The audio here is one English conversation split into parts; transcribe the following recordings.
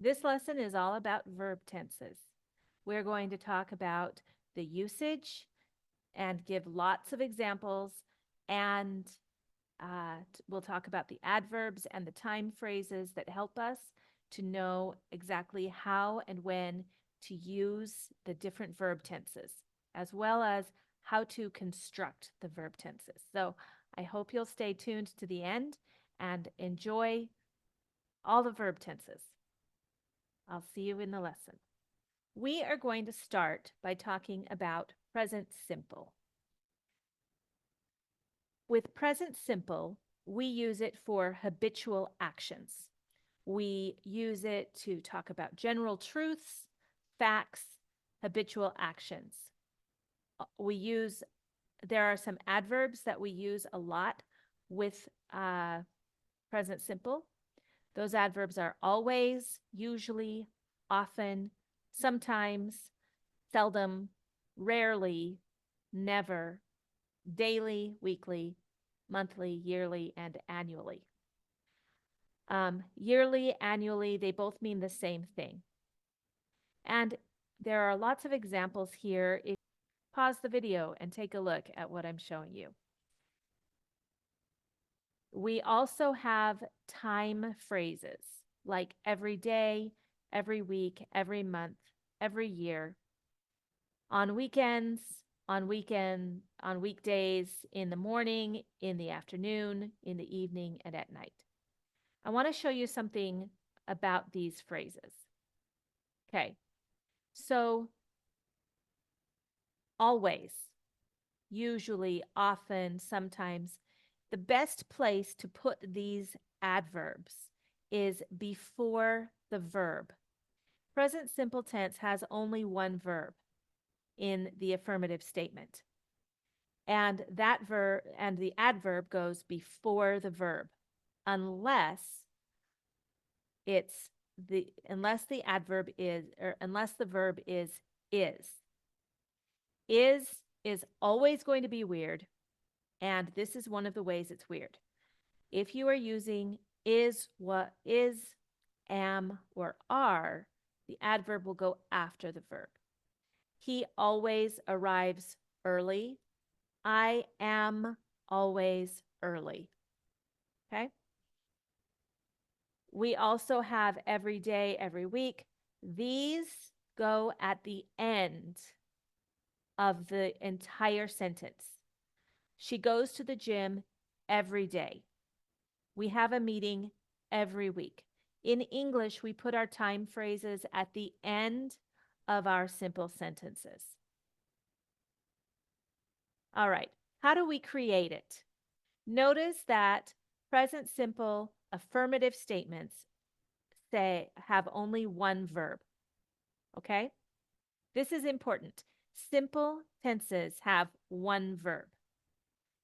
This lesson is all about verb tenses. We're going to talk about the usage and give lots of examples, and we'll talk about the adverbs and the time phrases that help us to know exactly how and when to use the different verb tenses, as well as how to construct the verb tenses. So I hope you'll stay tuned to the end and enjoy all the verb tenses. I'll see you in the lesson. We are going to start by talking about present simple. With present simple, we use it for habitual actions. We use it to talk about general truths, facts, habitual actions. There are some adverbs that we use a lot with present simple. Those adverbs are always, usually, often, sometimes, seldom, rarely, never, daily, weekly, monthly, yearly, and annually. Yearly, annually, they both mean the same thing. And there are lots of examples here. If you pause the video and take a look at what I'm showing you. We also have time phrases like every day, every week, every month, every year, on weekends, on weekdays, in the morning, in the afternoon, in the evening, and at night. I want to show you something about these phrases. Okay, so always, usually, often, sometimes, the best place to put these adverbs is before the verb. Present simple tense has only one verb in the affirmative statement. And that verb and the adverb goes before the verb unless the adverb is, or unless the verb is. Is always going to be weird, and this is one of the ways it's weird. If you are using is, what is, am, or are, the adverb will go after the verb. He always arrives early. I am always early. Okay? We also have every day, every week. These go at the end of the entire sentence. She goes to the gym every day. We have a meeting every week. In English, we put our time phrases at the end of our simple sentences. All right, how do we create it? Notice that present simple affirmative statements have only one verb. Okay? This is important. Simple tenses have one verb.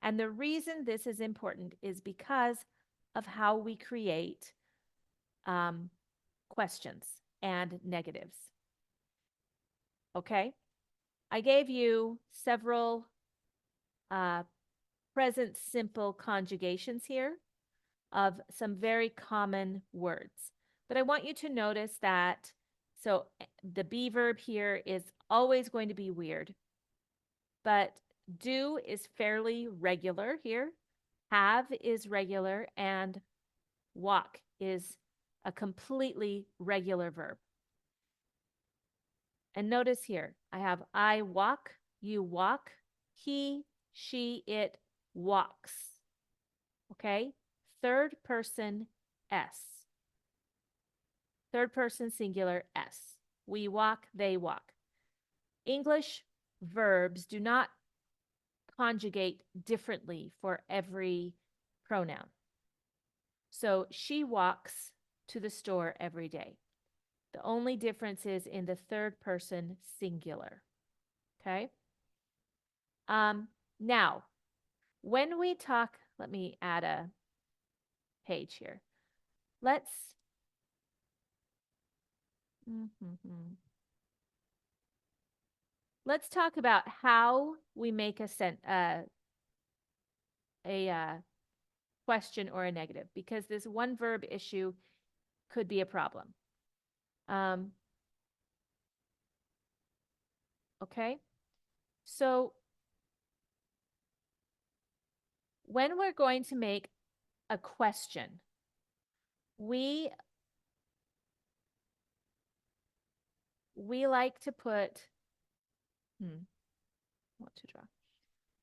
And the reason this is important is because of how we create questions and negatives. Okay? I gave you several present simple conjugations here of some very common words. But I want you to notice that, so the be verb here is always going to be weird, but do is fairly regular here, have is regular, and walk is a completely regular verb. And notice here, I have I walk, you walk, he, she, it walks. Okay? Third person S. Third person singular S. We walk, they walk. English verbs do not conjugate differently for every pronoun. So she walks to the store every day. The only difference is in the third person singular. Okay? Now, when we talk, let me add a page here. Let's let's talk about how we make a question or a negative, because this one verb issue could be a problem. Okay, so when we're going to make a question, we like to put what to draw.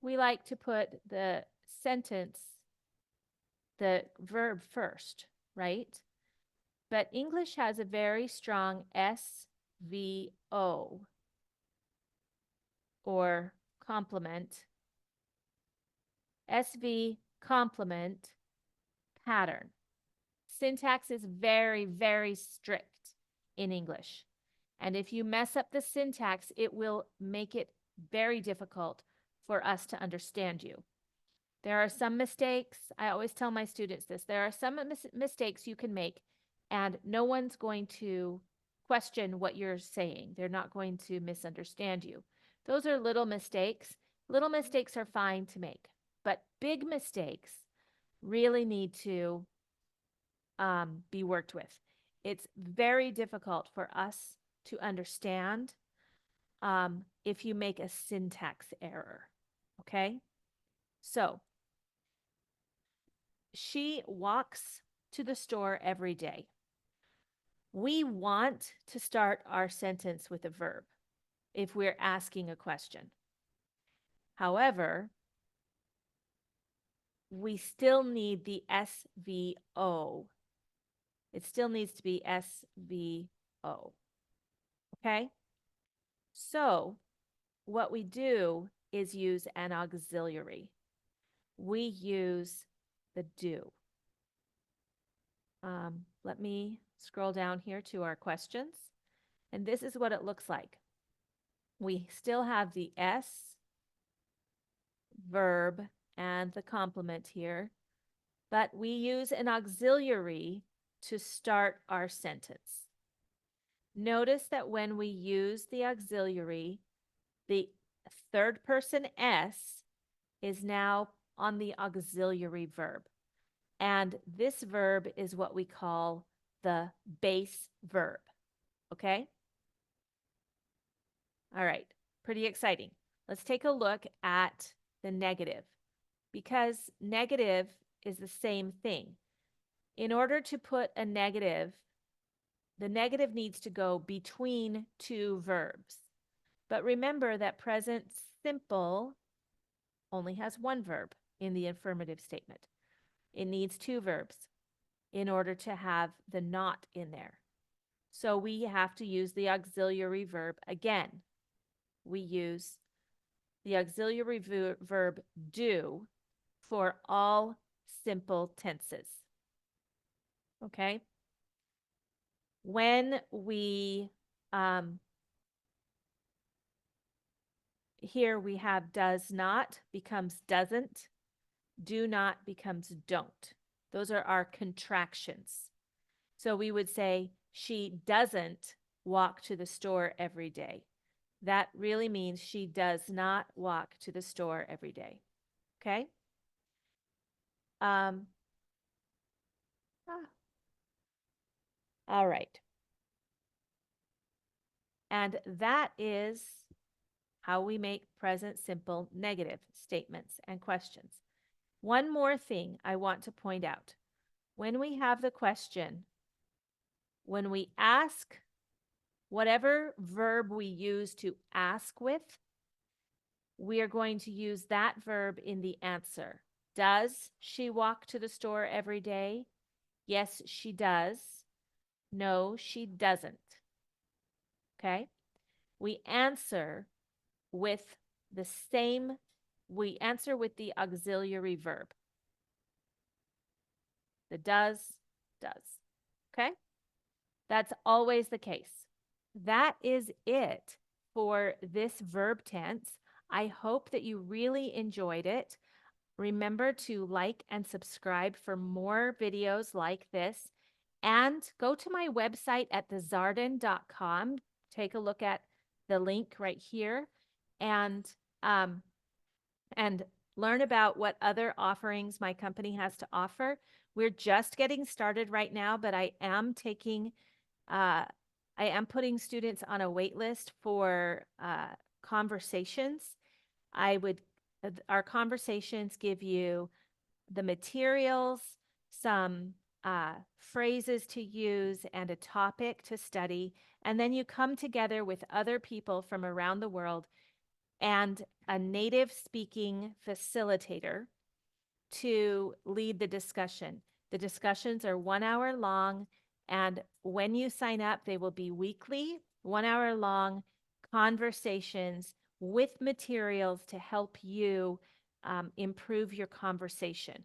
We like to put the sentence, the verb first, right? But English has a very strong SVO, or complement, SV complement pattern. Syntax is very, very strict in English. And if you mess up the syntax, it will make it very difficult for us to understand you. There are some mistakes. I always tell my students this. There are some mistakes you can make, and no one's going to question what you're saying. They're not going to misunderstand you. Those are little mistakes. Little mistakes are fine to make, but big mistakes really need to be worked with. It's very difficult for us to understand if you make a syntax error. Okay? So, she walks to the store every day. We want to start our sentence with a verb if we're asking a question. However, we still need the SVO. It still needs to be SVO. Okay? So, what we do is use an auxiliary. We use the do. Let me scroll down here to our questions. And this is what it looks like. We still have the S, verb, and the complement here, but we use an auxiliary to start our sentence. Notice that when we use the auxiliary, the third person S is now on the auxiliary verb. And this verb is what we call the base verb. Okay? All right, pretty exciting. Let's take a look at the negative, because negative is the same thing. In order to put a negative, the negative needs to go between two verbs. But remember that present simple only has one verb in the affirmative statement. It needs two verbs in order to have the not in there. So we have to use the auxiliary verb again. We use the auxiliary verb do for all simple tenses. Okay? When we, here we have does not becomes doesn't, do not becomes don't. Those are our contractions. So we would say, she doesn't walk to the store every day. That really means she does not walk to the store every day. Okay? All right. And that is how we make present simple negative statements and questions. One more thing I want to point out. When we have the question, when we ask whatever verb we use to ask with, we are going to use that verb in the answer. Does she walk to the store every day? Yes, she does. No, she doesn't. Okay? We answer with the same, we answer with the auxiliary verb. The does. Okay? That's always the case. That is it for this verb tense. I hope that you really enjoyed it. Remember to like and subscribe for more videos like this. And go to my website at thezarden.com. Take a look at the link right here and learn about what other offerings my company has to offer. We're just getting started right now, but I am taking I am putting students on a wait list for conversations. Our conversations give you the materials, some phrases to use, and a topic to study. And then you come together with other people from around the world and a native speaking facilitator to lead the discussion. The discussions are 1 hour long, and when you sign up, they will be weekly, 1 hour long conversations with materials to help you improve your conversation.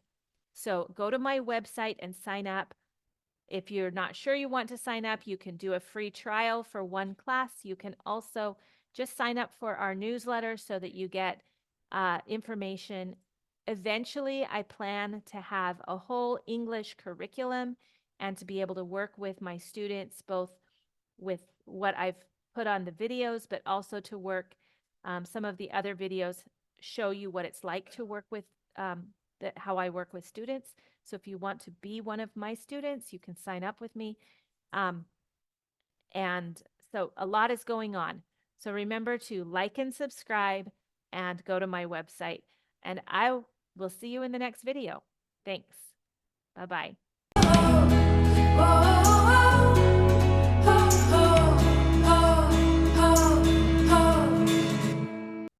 So go to my website and sign up. If you're not sure you want to sign up, you can do a free trial for one class. You can also just sign up for our newsletter so that you get information. Eventually, I plan to have a whole English curriculum and to be able to work with my students, both with what I've put on the videos, but also to work some of the other videos show you what it's like to work with how I work with students. So if you want to be one of my students, you can sign up with me. And so a lot is going on. So remember to like and subscribe and go to my website. And I will see you in the next video. Thanks. Bye-bye.